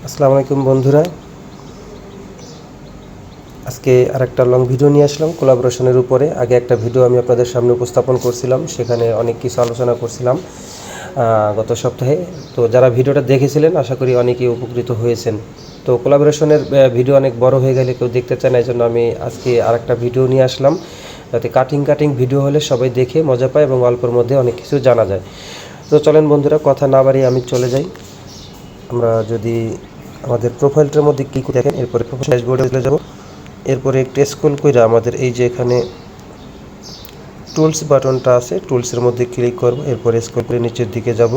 আসসালামু আলাইকুম বন্ধুরা, আজকে আরেকটা লং ভিডিও নিয়ে আসলাম কোলাবোরেশনের উপরে। আগে একটা ভিডিও আমি আপনাদের সামনে উপস্থাপন করছিলাম, সেখানে অনেক কিছু আলোচনা করছিলাম গত সপ্তাহে। তো যারা ভিডিওটা দেখেছিলেন আশা করি অনেকেই উপকৃত হয়েছেন। তো কোলাবোরেশনের ভিডিও অনেক বড় হয়ে গেলে কেউ দেখতে চায় না, এই জন্য আমি আজকে আরেকটা ভিডিও নিয়ে আসলাম, যাতে কাটিং ভিডিও হলে সবাই দেখে মজা পায় এবং অল্পের মধ্যে অনেক কিছু জানা যায়। তো চলেন বন্ধুরা, কথা না বাড়িয়ে আমি চলে যাই। আমরা যদি আমাদের প্রোফাইলটার মধ্যে ক্লিক করে দেখেন, এরপরে প্রোফাইল ড্যাশবোর্ডে চলে যাব। এরপরে একটু স্ক্রল করে আমাদের এই যে এখানে টুলস বাটনটা আছে, টুলসের মধ্যে ক্লিক করব। এরপরে স্ক্রল করে নিচের দিকে যাব।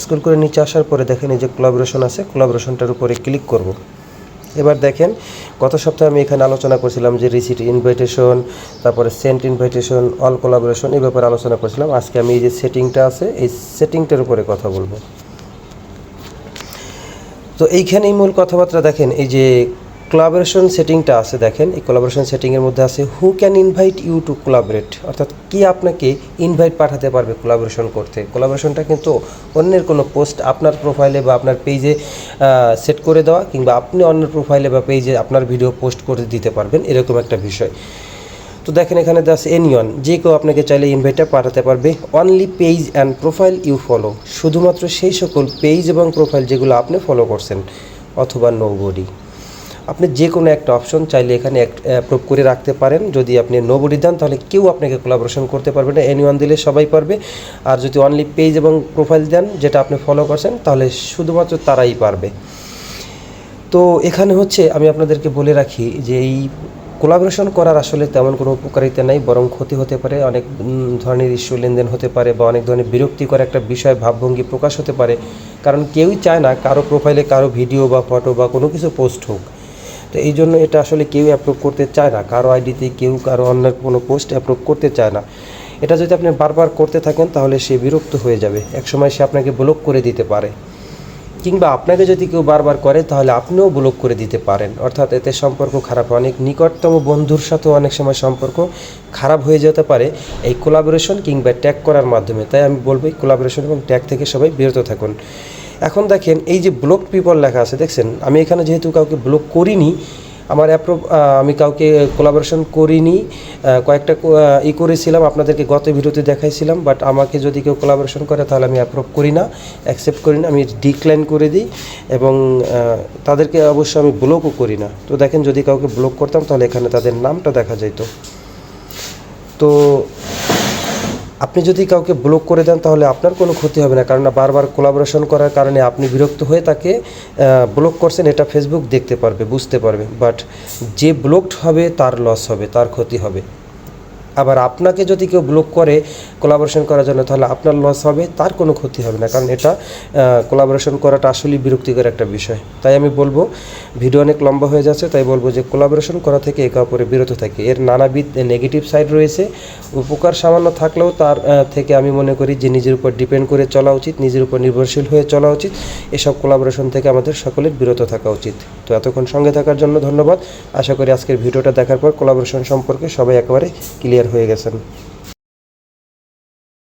স্ক্রল করে নিচে আসার পরে দেখেন এই যে কোলাবোরেশন আছে, কোলাবোরেশনটার উপরে ক্লিক করব। এবার দেখেন গত সপ্তাহে আমি এখানে আলোচনা করছিলাম যে রিসিট ইনভাইটেশন, তারপরে সেন্ট ইনভাইটেশন, অল কোলাবোরেশন, এই ব্যাপারে আলোচনা করছিলাম। আজকে আমি এই যে সেটিংটা আছে, এই সেটিংটার উপরে কথা বলবো। তো এইখানেই মূল কথাবার্তা। দেখেন এই যে কোলাবোরেশন সেটিংটা আছে, দেখেন এই কোলাবোরেশন সেটিংয়ের মধ্যে আছে who can invite you to collaborate, অর্থাৎ কি আপনাকে ইনভাইট পাঠাতে পারবে কোলাবোরেশন করতে। কোলাবোরেশনটা কিন্তু অন্যের কোনো পোস্ট আপনার প্রোফাইলে বা আপনার পেজে সেট করে দেওয়া, কিংবা আপনি অন্যের প্রোফাইলে বা পেজে আপনার ভিডিও পোস্ট করে দিতে পারবেন, এরকম একটা বিষয়। তো দেখেন এখানে আছে এনিওয়ান, যে কেউ আপনাকে চাইলে ইনভাইটটা পাঠাতে পারবে। Only page and profile you follow, শুধুমাত্র সেই সকল পেজ এবং প্রোফাইল যেগুলো আপনি ফলো করছেন, অথবা নোবডি। আপনি যে কোনো একটা অপশন চাইলে এখানে অ্যাপ্রুভ করে রাখতে পারেন। যদি আপনি নোবডি দেন তাহলে কেউ আপনাকে কোলাবোরেশন করতে পারবে না, এনিওয়ান দিলে সবাই পারবে। আর যদি অনলি পেজ এবং প্রোফাইল দেন, যেটা আপনি ফলো করছেন, তাহলে শুধুমাত্র তারাই পারবে। তো এখানে হচ্ছে আমি আপনাদেরকে বলে রাখি যে এই কোলাবোরেশন করার আসলে তেমন কোনো উপকারিতা নেই, বরং ক্ষতি হতে পারে। অনেক ধরনের ইস্যু লেনদেন হতে পারে, বা অনেক ধরনের বিরক্তিকর একটা বিষয় ভাবভঙ্গি প্রকাশ হতে পারে। কারণ কেউই চায় না কারো প্রোফাইলে কারো ভিডিও বা ফটো বা কোনো কিছু পোস্ট হোক। তো এই জন্য এটা আসলে কেউ অ্যাপ্রুভ করতে চায় না, কারো আইডিতে কেউ কারো অন্যের কোনো পোস্ট অ্যাপ্রুভ করতে চায় না। এটা যদি আপনি বারবার করতে থাকেন তাহলে সে বিরক্ত হয়ে যাবে, একসময় সে আপনাকে ব্লক করে দিতে পারে, কিংবা আপনাকে যদি কেউ বারবার করে তাহলে আপনিও ব্লক করে দিতে পারেন। অর্থাৎ এতে সম্পর্ক খারাপ, অনেক নিকটতম বন্ধুর সাথেও অনেক সময় সম্পর্ক খারাপ হয়ে যেতে পারে এই কোলাবোরেশন কিংবা ট্যাগ করার মাধ্যমে। তাই আমি বলবো এই কোলাবোরেশন এবং ট্যাগ থেকে সবাই বিরত থাকুন। এখন দেখেন এই যে ব্লক পিপল লেখা আছে, দেখছেন আমি এখানে যেহেতু কাউকে ব্লক করিনি, আমার অ্যাপ্রুভ, আমি কাউকে কোলাবোরেশন করিনি, কয়েকটা করেছিলাম, আপনাদেরকে গত ভিডিওতে দেখাইছিলাম। বাট আমাকে যদি কেউ কোলাবোরেশন করে তাহলে আমি অ্যাপ্রুভ করি না, অ্যাকসেপ্ট করি না, আমি ডিক্লাইন করে দিই, এবং তাদেরকে অবশ্য আমি ব্লকও করি না। তো দেখেন যদি কাউকে ব্লক করতাম তাহলে এখানে তাদের নামটা দেখা যেত। তো আপনি যদি কাউকে ব্লক করে দেন তাহলে আপনার কোনো ক্ষতি হবে না, কারণ বারবার কোলাবোরেশন করার কারণে আপনি বিরক্ত হয়ে তাকে ব্লক করছেন, এটা ফেসবুক দেখতে পারবে, বুঝতে পারবে। বাট যে ব্লকড হবে তার লস হবে, তার ক্ষতি হবে। আবার আপনাকে যদি কেউ ব্লক করে কোলাবোরেশন করার জন্য, তাহলে আপনার লস হবে, তার কোনো ক্ষতি হবে না, কারণ এটা কোলাবোরেশন করাটা আসলেই বিরক্তিকর একটা বিষয়। তাই আমি বলবো, ভিডিও অনেক লম্বা হয়ে যাচ্ছে, তাই বলবো যে কোলাবোরেশন করা থেকে একে অপরে বিরত থাকে। এর নানাবিধ নেগেটিভ সাইড রয়েছে, উপকার সামান্য থাকলেও তার থেকে আমি মনে করি যে নিজের উপর ডিপেন্ড করে চলা উচিত, নিজের উপর নির্ভরশীল হয়ে চলা উচিত। এসব কোলাবোরেশন থেকে আমাদের সকলের বিরত থাকা উচিত। তো এতক্ষণ সঙ্গে থাকার জন্য ধন্যবাদ। আশা করি আজকের ভিডিওটা দেখার পর কোলাবোরেশন সম্পর্কে সবাই একেবারে ক্লিয়ার হয়ে গেছেন।